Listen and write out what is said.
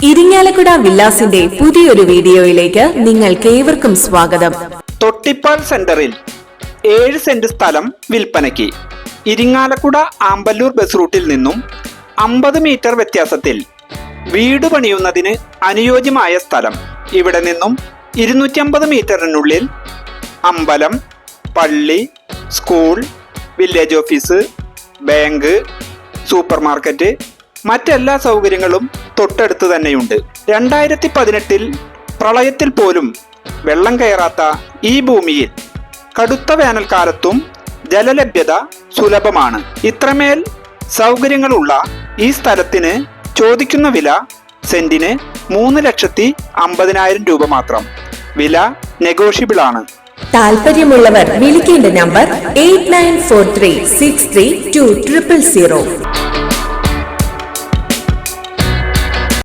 ഇരിങ്ങാലക്കുട വില്ലാസിന്റെ പുതിയൊരു വീഡിയോയിലേക്ക് നിങ്ങൾക്ക് ഏവർക്കും സ്വാഗതം. തൊട്ടിപ്പാൽ സെന്ററിൽ 7 സെന്റ് സ്ഥലം വിൽപ്പനയ്ക്ക്. ഇരിങ്ങാലക്കുട ആമ്പല്ലൂർ ബസ് റൂട്ടിൽ നിന്നും 50 മീറ്റർ വ്യത്യാസത്തിൽ വീട് പണിയുന്നതിന് അനുയോജ്യമായ സ്ഥലം. ഇവിടെ നിന്നും 250 മീറ്ററിനുള്ളിൽ അമ്പലം, പള്ളി, school, village office, bank, super market, മറ്റെല്ലാ സൗകര്യങ്ങളും തൊട്ടടുത്ത് തന്നെയുണ്ട്. 2018 പ്രളയത്തിൽ പോലും വെള്ളം കയറാത്ത ഈ ഭൂമിയിൽ കടുത്ത വേനൽക്കാലത്തും ജലലഭ്യത സുലഭമാണ്. ഇത്രമേൽ സൗകര്യങ്ങളുള്ള ഈ സ്ഥലത്തിന് ചോദിക്കുന്ന വില സെന്റിന് 3,50,000 രൂപ മാത്രം. വില നെഗോഷ്യബിൾ ആണ്. താല്പര്യമുള്ളവർ വിളിക്കേണ്ട നമ്പർ 8943632000.